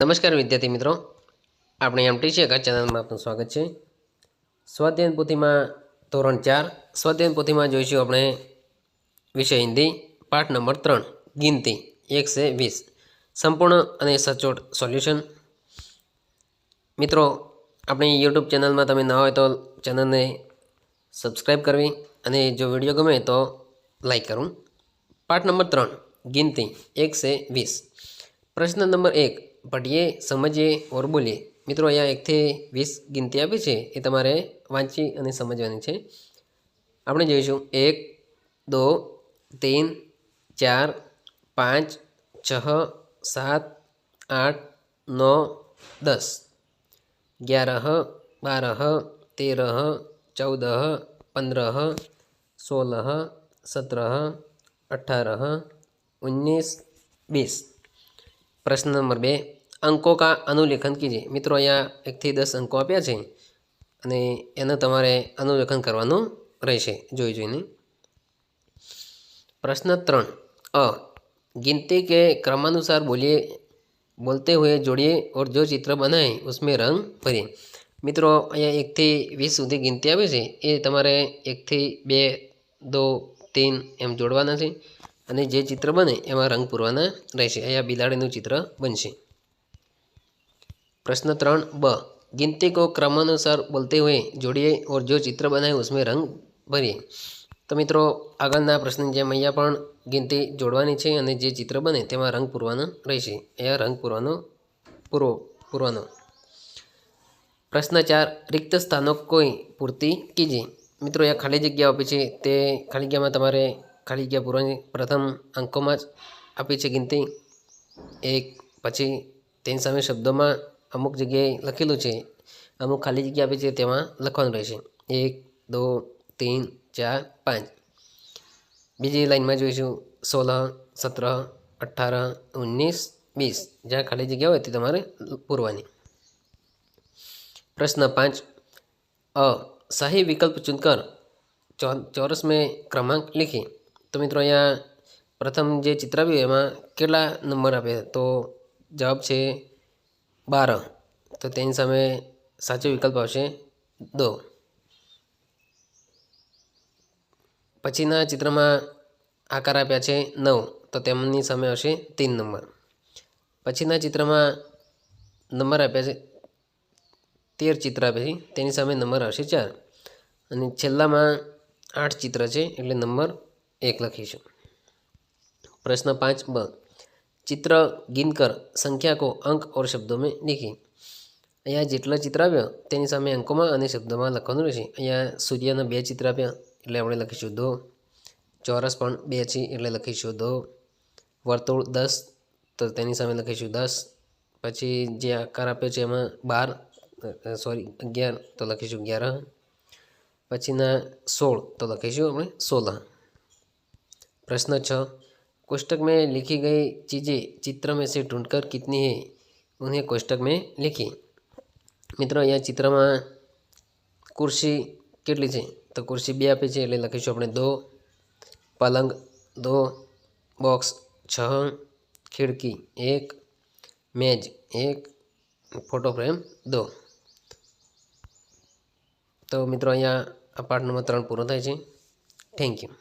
નમસ્કાર વિદ્યાર્થી મિત્રો, આપણે એમટી છે ચેનલમાં આપનું સ્વાગત છે. સ્વાધ્યાયન પોથીમાં ધોરણ 4 સ્વાધ્યાયન પોથીમાં જોઈશું આપણે વિષય હિન્દી પાઠ નંબર 3 ગિનતી 1 से 20 સંપૂર્ણ અને સચોટ સોલ્યુશન. મિત્રો, આપણી યુટ્યુબ ચેનલમાં તમે ન હોય તો ચેનલને સબસ્ક્રાઈબ કરવી અને જો વિડીયો ગમે તો લાઈક કરવું. पाठ नंबर 3 गिनती 1 से 20 प्रश्न नंबर 1 पढ़िए समझिए और बोलिए. मित्रों अँ 1 થી 20 गिनती आपी है ये तमारे वाँची और समझवानी है. આપણે જોઈશું 1 2 3 4 5 6 7 8 9 10 11 12 13 14 15 16 17 18 19 20. प्रश्न नंबर 2 अंकों का अनुलेखन कीजिए. मित्रों अँ 1 થી 10 अंको आप्या है અને એનું તમારે અનુલેખન કરવાનું રહેશે જોઈ જોઈને. प्रश्न 3 अ गिनती के क्रमानुसार बोलते हुए जोड़िए और जो चित्र बनाए उसमें रंग भरिए. मित्रों अँ 1 થી 20 સુધી गिनती આવી છે એ તમારે 1 થી 2 2 3 એમ જોડવાના છે અને જે ચિત્ર બને એમાં રંગ પૂરવાના રહેશે. અહીંયા બિલાડીનું ચિત્ર બનશે. प्रश्न 3 ब गिनती को क्रमानुसार बोलते हुए जोड़िए और जो चित्र बनाए उसमें रंग भरिए. तो मित्रों આગળના પ્રશ્નની જેમ અહીંયા પણ ગિનતી જોડવાની છે અને જે ચિત્ર બને તેમાં રંગ પૂરવાનો રહેશે. અહીંયા રંગ પૂરવાનો. प्रश्न 4 रिक्त स्थानों कोई पूर्ति कीजिए. मित्रों यहाँ खाली जग्या आपी है ते खाली जग्या तमारे खाली जग्या पूरવાની. प्रथम अंकों में आपी है गिनती 1 પછી તેની સામે શબ્દોમાં અમુક જગ્યાએ લખેલું છે, અમુક ખાલી જગ્યા આપી છે તેમાં લખવાનું રહેશે. 1 2 3 4 5. બીજી લાઈનમાં જોઈશું 16 17 18 19 20. જ્યાં ખાલી જગ્યા હોય તે તમારે પૂરવાની. प्रश्न 5 अ सही विकल्प चुनकर चौरस में क्रमांक लिखिए. तो मित्रों यहाँ प्रथम जे चित्र आव्યું એમાં કેટલા નંબર આપે તો જવાબ છે 12. તો તેની સામે સાચો વિકલ્પ આવશે 2. પછીના ચિત્રમાં આકાર આપ્યા છે 9 તો તેમની સામે આવશે 3 નંબર. પછીના ચિત્રમાં નંબર આપ્યા છે 13 ચિત્ર આપે છે તેની સામે નંબર આવશે 4 અને છેલ્લામાં 8 ચિત્ર છે એટલે નંબર 1 લખીશું. प्रश्न 5 ब चित्र गिनकर संख्या को अंक और शब्दों में लिखिए. અહીંયા જેટલા ચિત્ર આવ્યા તેની સામે અંકોમાં અને શબ્દોમાં લખવાનું રહેશે. અહીંયા સૂર્યના 2 ચિત્ર આપ્યા એટલે આપણે લખીશું 2. ચોરસ પણ 2 છે એટલે લખીશું 2. વર્તુળ 10 તો તેની સામે લખીશું 10. પછી જે આકાર આપ્યો છે એમાં 11 તો લખીશું 11. પછીના 16 તો લખીશું આપણે 16. प्रश्न 6 कोष्टक में लिखी गई चीज़ें चित्र में से ढूंढकर कितनी है उन्हें कोष्टक में लिखिए. मित्रों यहाँ चित्र में कुर्सी કેટલી છે તો कुर्सी 2 આપી છે એટલે લખીશું આપણે 2. पलंग 2. बॉक्स 6. खिड़की 1. मेज 1. Photo frame 2. तो मित्रों અહીંયા આ પાઠ નંબર 3 પૂરો થાય છે. Thank you.